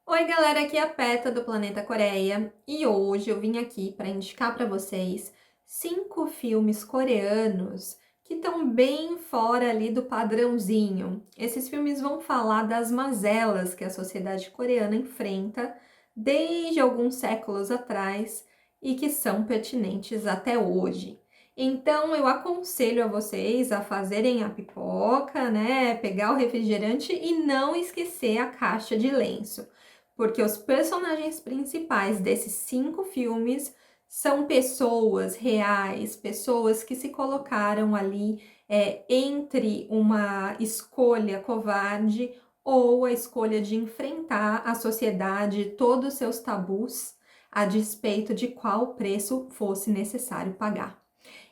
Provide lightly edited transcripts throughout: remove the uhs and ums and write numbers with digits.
Oi, galera, aqui é a Peta do Planeta Coreia e hoje eu vim aqui para indicar para vocês 5 filmes coreanos que estão bem fora ali do padrãozinho. Esses filmes vão falar das mazelas que a sociedade coreana enfrenta desde alguns séculos atrás e que são pertinentes até hoje. Então eu aconselho a vocês a fazerem a pipoca, né, pegar o refrigerante e não esquecer a caixa de lenço, porque os personagens principais desses 5 filmes são pessoas reais, pessoas que se colocaram ali entre uma escolha covarde ou a escolha de enfrentar a sociedade, todos os seus tabus, a despeito de qual preço fosse necessário pagar.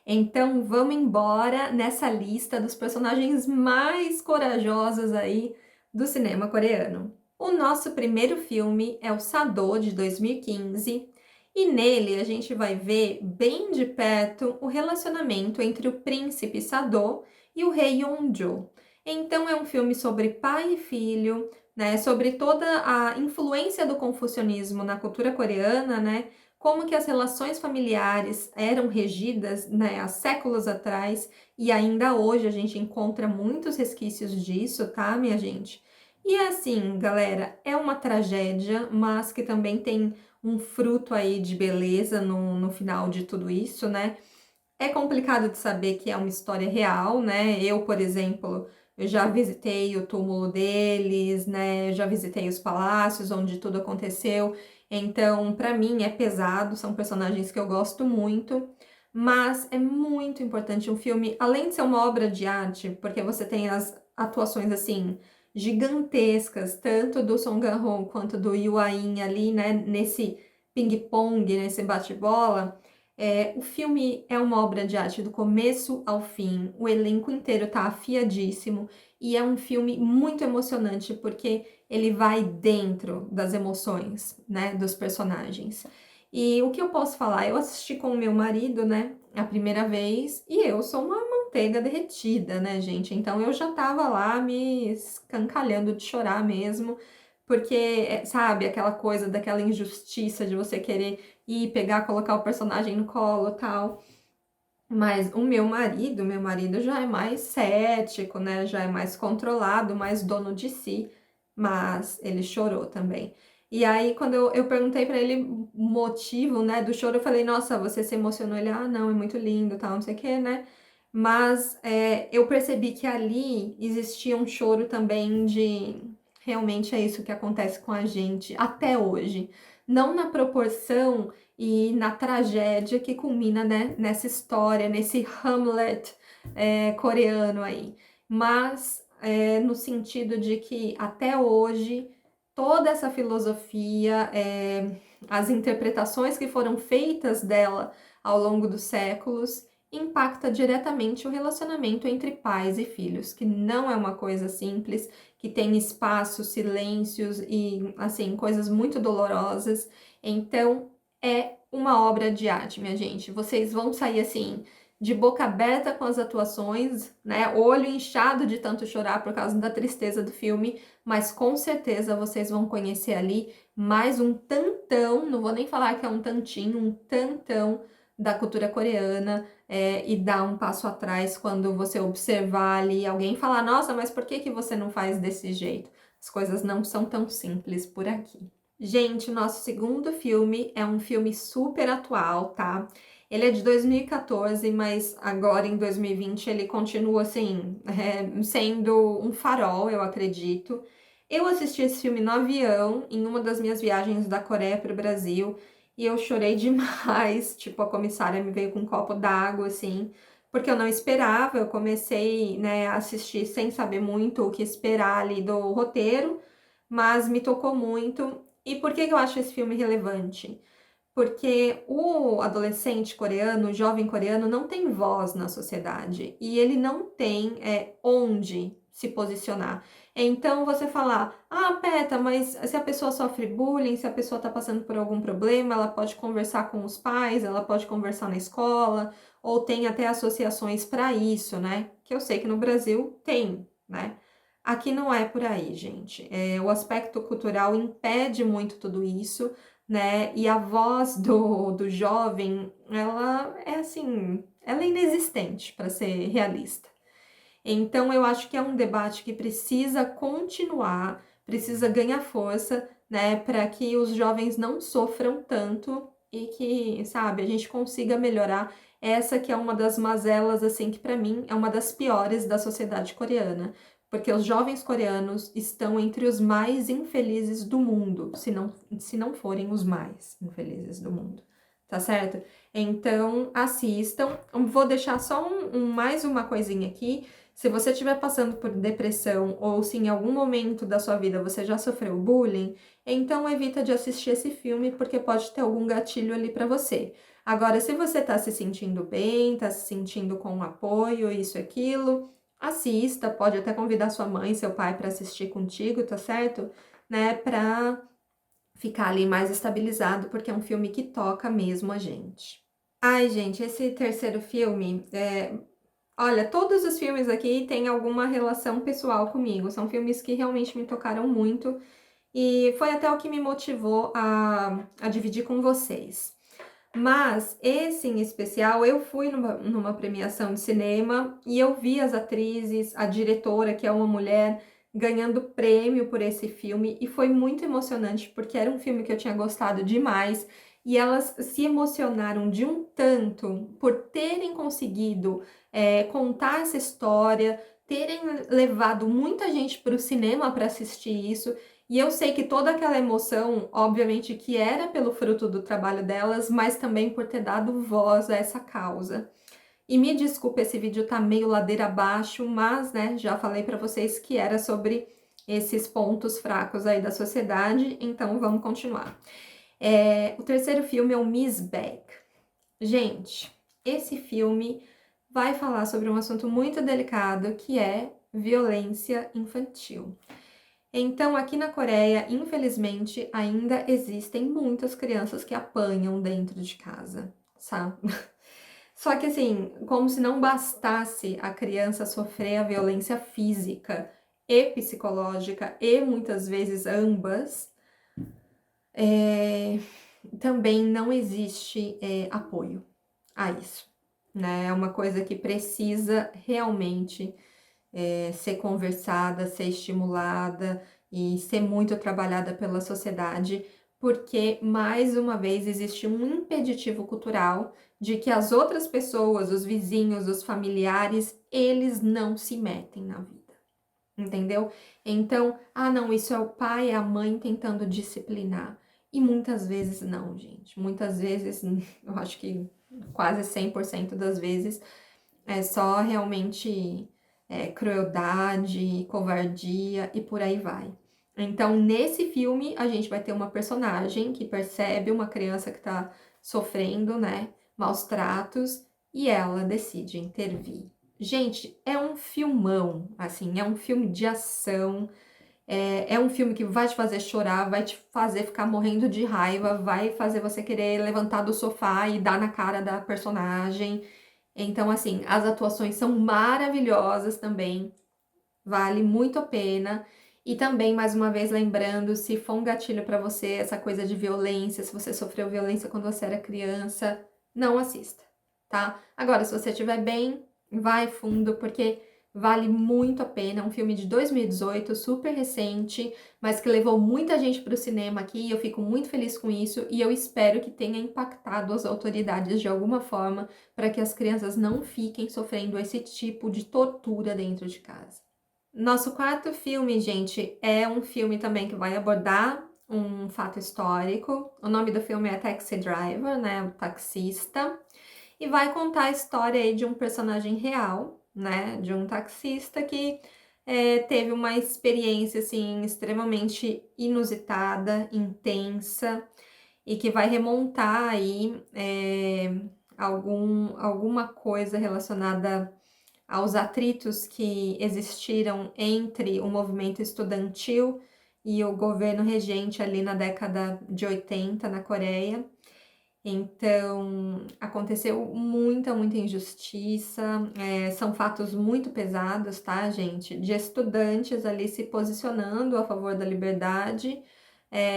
Então, vamos embora nessa lista dos personagens mais corajosos aí do cinema coreano. O nosso primeiro filme é o Sado, de 2015, e nele a gente vai ver bem de perto o relacionamento entre o príncipe Sado e o rei Yeonjo. Então é um filme sobre pai e filho, né, sobre toda a influência do confucionismo na cultura coreana, né, como que as relações familiares eram regidas, né, há séculos atrás, e ainda hoje a gente encontra muitos resquícios disso, tá, minha gente? E é assim, galera, é uma tragédia, mas que também tem um fruto aí de beleza no final de tudo isso, né? É complicado de saber que é uma história real, né? Eu, por exemplo, eu já visitei o túmulo deles, né? Eu já visitei os palácios onde tudo aconteceu. Então, para mim é pesado, são personagens que eu gosto muito, mas é muito importante um filme, além de ser uma obra de arte, porque você tem as atuações assim gigantescas, tanto do Song Kang-ho quanto do Yoo In ali, né, nesse ping-pong, nesse bate-bola. O filme é uma obra de arte do começo ao fim, o elenco inteiro tá afiadíssimo e é um filme muito emocionante porque ele vai dentro das emoções, né, dos personagens. E o que eu posso falar? Eu assisti com o meu marido, né, a primeira vez, e eu sou uma manteiga derretida, né, gente? Então eu já tava lá me escancalhando de chorar mesmo, porque, sabe, aquela coisa daquela injustiça de você querer ir pegar, colocar o personagem no colo e tal. Mas o meu marido já é mais cético, né? Já é mais controlado, mais dono de si, mas ele chorou também. E aí, quando eu perguntei pra ele o motivo, né, do choro, eu falei, nossa, você se emocionou? Ele, ah, não, é muito lindo, tal, não sei o quê, né? Mas eu percebi que ali existia um choro também de realmente é isso que acontece com a gente até hoje. Não na proporção e na tragédia que culmina, né, nessa história, nesse Hamlet coreano aí. Mas no sentido de que até hoje toda essa filosofia, as interpretações que foram feitas dela ao longo dos séculos, impacta diretamente o relacionamento entre pais e filhos, que não é uma coisa simples, que tem espaços, silêncios e, assim, coisas muito dolorosas. Então, é uma obra de arte, minha gente. Vocês vão sair assim de boca aberta com as atuações, né? Olho inchado de tanto chorar por causa da tristeza do filme, mas com certeza vocês vão conhecer ali mais um tantão, não vou nem falar que é um tantinho, um tantão da cultura coreana, e dar um passo atrás quando você observar ali alguém falar, nossa, mas por que que você não faz desse jeito? As coisas não são tão simples por aqui. Gente, o nosso segundo filme é um filme super atual, tá? Ele é de 2014, mas agora em 2020 ele continua assim, sendo um farol, eu acredito. Eu assisti esse filme no avião, em uma das minhas viagens da Coreia para o Brasil, e eu chorei demais. Tipo, a comissária me veio com um copo d'água, assim, porque eu não esperava. Eu comecei, né, a assistir sem saber muito o que esperar ali do roteiro, mas me tocou muito. E por que eu acho esse filme relevante? Porque o adolescente coreano, o jovem coreano, não tem voz na sociedade e ele não tem onde se posicionar. Então, você falar, ah, Peta, mas se a pessoa sofre bullying, se a pessoa está passando por algum problema, ela pode conversar com os pais, ela pode conversar na escola, ou tem até associações para isso, né? Que eu sei que no Brasil tem, né? Aqui não é por aí, gente. O aspecto cultural impede muito tudo isso, né? E a voz do jovem, ela é assim, ela é inexistente, para ser realista. Então, eu acho que é um debate que precisa continuar, precisa ganhar força, né, para que os jovens não sofram tanto e que, sabe, a gente consiga melhorar essa que é uma das mazelas, assim, que para mim é uma das piores da sociedade coreana, porque os jovens coreanos estão entre os mais infelizes do mundo, se não forem os mais infelizes do mundo, tá certo? Então, assistam. Vou deixar só mais uma coisinha aqui. Se você estiver passando por depressão ou se em algum momento da sua vida você já sofreu bullying, então evita de assistir esse filme porque pode ter algum gatilho ali para você. Agora, se você tá se sentindo bem, tá se sentindo com apoio, isso e aquilo, assista, pode até convidar sua mãe, seu pai para assistir contigo, tá certo? Né, para ficar ali mais estabilizado, porque é um filme que toca mesmo a gente. Ai, gente, esse terceiro filme, olha, todos os filmes aqui têm alguma relação pessoal comigo. São filmes que realmente me tocaram muito e foi até o que me motivou a dividir com vocês. Mas esse em especial, eu fui numa premiação de cinema e eu vi as atrizes, a diretora, que é uma mulher, ganhando prêmio por esse filme e foi muito emocionante porque era um filme que eu tinha gostado demais e elas se emocionaram de um tanto por terem conseguido contar essa história, terem levado muita gente para o cinema para assistir isso. E eu sei que toda aquela emoção, obviamente, que era pelo fruto do trabalho delas, mas também por ter dado voz a essa causa. E me desculpa, esse vídeo tá meio ladeira abaixo, mas, né, já falei pra vocês que era sobre esses pontos fracos aí da sociedade, então vamos continuar. O terceiro filme é o Miss Bag. Gente, esse filme vai falar sobre um assunto muito delicado, que é violência infantil. Então, aqui na Coreia, infelizmente, ainda existem muitas crianças que apanham dentro de casa, sabe? Só que assim, como se não bastasse a criança sofrer a violência física e psicológica, e muitas vezes ambas, também não existe apoio a isso, né? É uma coisa que precisa realmente ser conversada, ser estimulada e ser muito trabalhada pela sociedade, porque, mais uma vez, existe um impeditivo cultural de que as outras pessoas, os vizinhos, os familiares, eles não se metem na vida, entendeu? Então, não, isso é o pai e a mãe tentando disciplinar. E muitas vezes não, gente. Muitas vezes, eu acho que quase 100% das vezes, é só realmente crueldade, covardia e por aí vai. Então, nesse filme, a gente vai ter uma personagem que percebe uma criança que tá sofrendo, né, maus tratos e ela decide intervir. Gente, é um filmão, assim, é um filme de ação, é um filme que vai te fazer chorar, vai te fazer ficar morrendo de raiva, vai fazer você querer levantar do sofá e dar na cara da personagem. Então, assim, as atuações são maravilhosas também, vale muito a pena. E também, mais uma vez, lembrando, se for um gatilho para você, essa coisa de violência, se você sofreu violência quando você era criança, não assista, tá? Agora, se você estiver bem, vai fundo, porque vale muito a pena. É um filme de 2018, super recente, mas que levou muita gente para o cinema aqui. Eu fico muito feliz com isso e eu espero que tenha impactado as autoridades de alguma forma para que as crianças não fiquem sofrendo esse tipo de tortura dentro de casa. Nosso quarto filme, gente, é um filme também que vai abordar um fato histórico. O nome do filme é Taxi Driver, né? O taxista. E vai contar a história aí de um personagem real, né? De um taxista que teve uma experiência, assim, extremamente inusitada, intensa, e que vai remontar aí alguma coisa relacionada aos atritos que existiram entre o movimento estudantil e o governo regente ali na década de 80 na Coreia. Então, aconteceu muita injustiça, são fatos muito pesados, tá, gente? De estudantes ali se posicionando a favor da liberdade,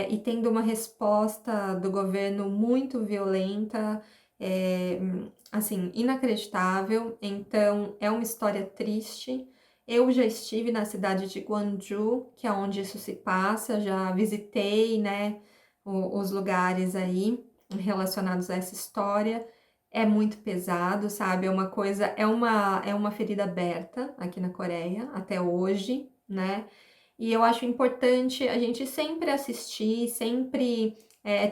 e tendo uma resposta do governo muito violenta, é, assim, inacreditável. Então, é uma história triste. Eu já estive na cidade de Gwangju, que é onde isso se passa, já visitei, né, os lugares aí relacionados a essa história. É muito pesado, sabe? É uma coisa, é uma ferida aberta aqui na Coreia até hoje, né? E eu acho importante a gente sempre assistir, sempre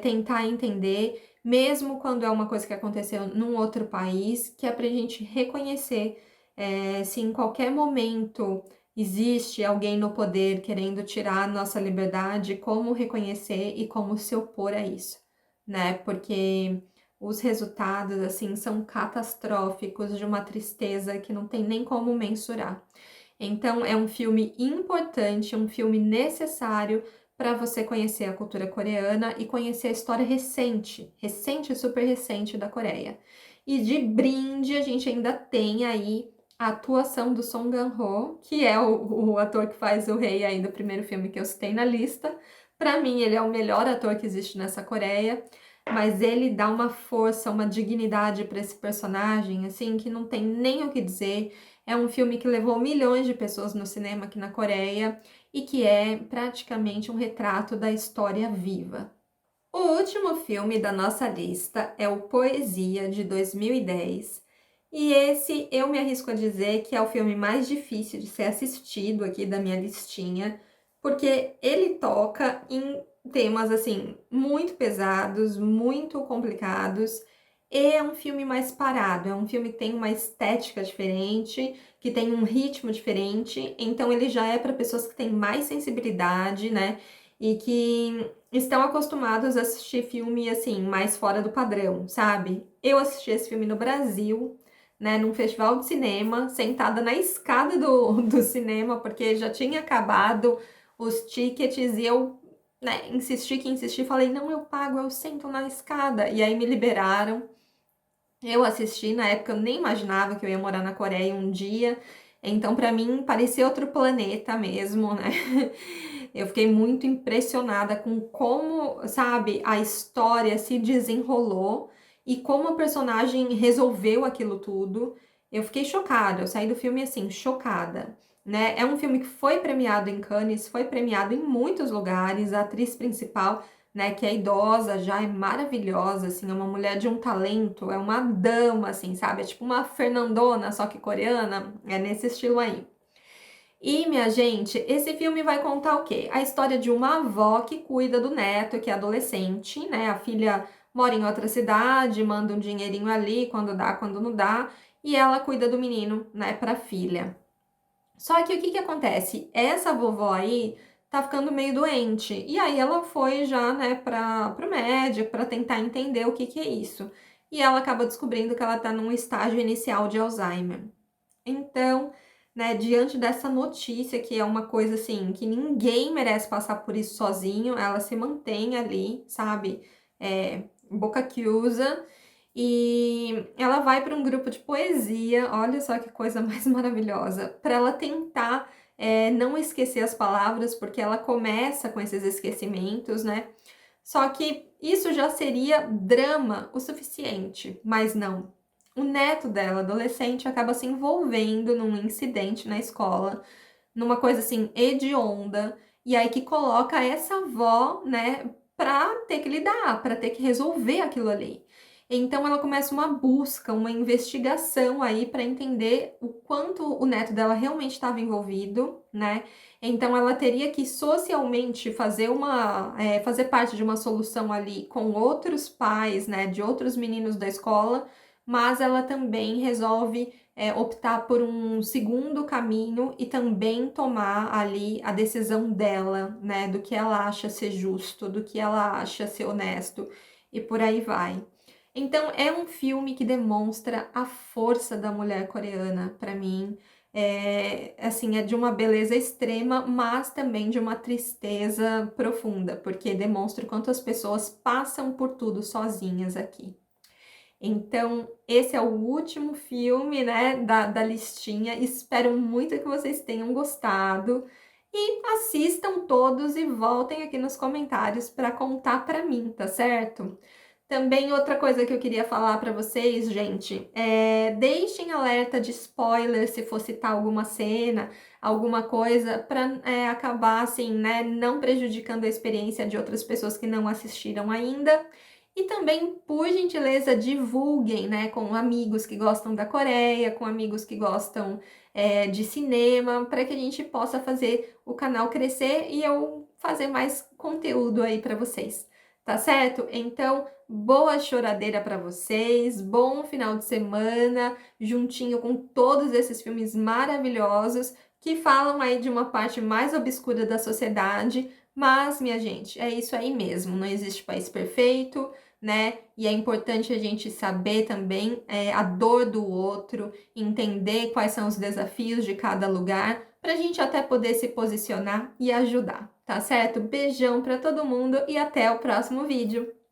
tentar entender, mesmo quando é uma coisa que aconteceu num outro país, que é pra gente reconhecer se em qualquer momento existe alguém no poder querendo tirar a nossa liberdade, como reconhecer e como se opor a isso, né? Porque os resultados, assim, são catastróficos, de uma tristeza que não tem nem como mensurar. Então, é um filme importante, um filme necessário para você conhecer a cultura coreana e conhecer a história recente, super recente da Coreia. E de brinde, a gente ainda tem aí a atuação do Song Kang-ho, que é o ator que faz o rei aí do primeiro filme que eu citei na lista. Para mim, ele é o melhor ator que existe nessa Coreia, mas ele dá uma força, uma dignidade para esse personagem, assim, que não tem nem o que dizer. É um filme que levou milhões de pessoas no cinema aqui na Coreia e que é praticamente um retrato da história viva. O último filme da nossa lista é o Poesia, de 2010. E esse eu me arrisco a dizer que é o filme mais difícil de ser assistido aqui da minha listinha, porque ele toca em temas assim muito pesados, muito complicados. E é um filme mais parado, é um filme que tem uma estética diferente, que tem um ritmo diferente, então ele já é para pessoas que têm mais sensibilidade, né? E que estão acostumados a assistir filme assim, mais fora do padrão, sabe? Eu assisti esse filme no Brasil, né, num festival de cinema, sentada na escada do cinema, porque já tinha acabado os tickets e eu, né, insisti, falei, não, eu pago, eu sento na escada. E aí me liberaram. Eu assisti, na época eu nem imaginava que eu ia morar na Coreia um dia, então para mim parecia outro planeta mesmo, né? Eu fiquei muito impressionada com como, sabe, a história se desenrolou e como a personagem resolveu aquilo tudo. Eu fiquei chocada, eu saí do filme assim, chocada, né? É um filme que foi premiado em Cannes, foi premiado em muitos lugares, a atriz principal, né, que é idosa, já é maravilhosa, assim, é uma mulher de um talento, é uma dama, assim, sabe? É tipo uma Fernandona, só que coreana, é nesse estilo aí. E, minha gente, esse filme vai contar o quê? A história de uma avó que cuida do neto, que é adolescente, né? A filha mora em outra cidade, manda um dinheirinho ali, quando dá, quando não dá, e ela cuida do menino, né, pra filha. Só que o que que acontece? Essa vovó aí tá ficando meio doente. E aí ela foi já, né, pro médico para tentar entender o que que é isso. E ela acaba descobrindo que ela tá num estágio inicial de Alzheimer. Então, né, diante dessa notícia, que é uma coisa assim, que ninguém merece passar por isso sozinho, ela se mantém ali, sabe? Boca que usa. E ela vai para um grupo de poesia, olha só que coisa mais maravilhosa, para ela tentar não esquecer as palavras, porque ela começa com esses esquecimentos, né? Só que isso já seria drama o suficiente, mas não. O neto dela, adolescente, acaba se envolvendo num incidente na escola, numa coisa assim hedionda, e aí que coloca essa avó, né, pra ter que lidar, pra ter que resolver aquilo ali. Então ela começa uma busca, uma investigação aí para entender o quanto o neto dela realmente estava envolvido, né? Então ela teria que socialmente fazer parte de uma solução ali com outros pais, né, de outros meninos da escola, mas ela também resolve optar por um segundo caminho e também tomar ali a decisão dela, né, do que ela acha ser justo, do que ela acha ser honesto e por aí vai. Então é um filme que demonstra a força da mulher coreana para mim. assim, é de uma beleza extrema, mas também de uma tristeza profunda, porque demonstra o quanto as pessoas passam por tudo sozinhas aqui. Então, esse é o último filme, né, da listinha. Espero muito que vocês tenham gostado. E assistam todos e voltem aqui nos comentários para contar para mim, tá certo? Também outra coisa que eu queria falar para vocês, gente, deixem alerta de spoiler se for citar alguma cena, alguma coisa, para acabar assim, né, não prejudicando a experiência de outras pessoas que não assistiram ainda. E também, por gentileza, divulguem, né, com amigos que gostam da Coreia, com amigos que gostam de cinema, para que a gente possa fazer o canal crescer e eu fazer mais conteúdo aí para vocês, tá certo? Então, boa choradeira para vocês, bom final de semana, juntinho com todos esses filmes maravilhosos que falam aí de uma parte mais obscura da sociedade, mas, minha gente, é isso aí mesmo, não existe país perfeito, né? E é importante a gente saber também a dor do outro, entender quais são os desafios de cada lugar, para a gente até poder se posicionar e ajudar, tá certo? Beijão para todo mundo e até o próximo vídeo!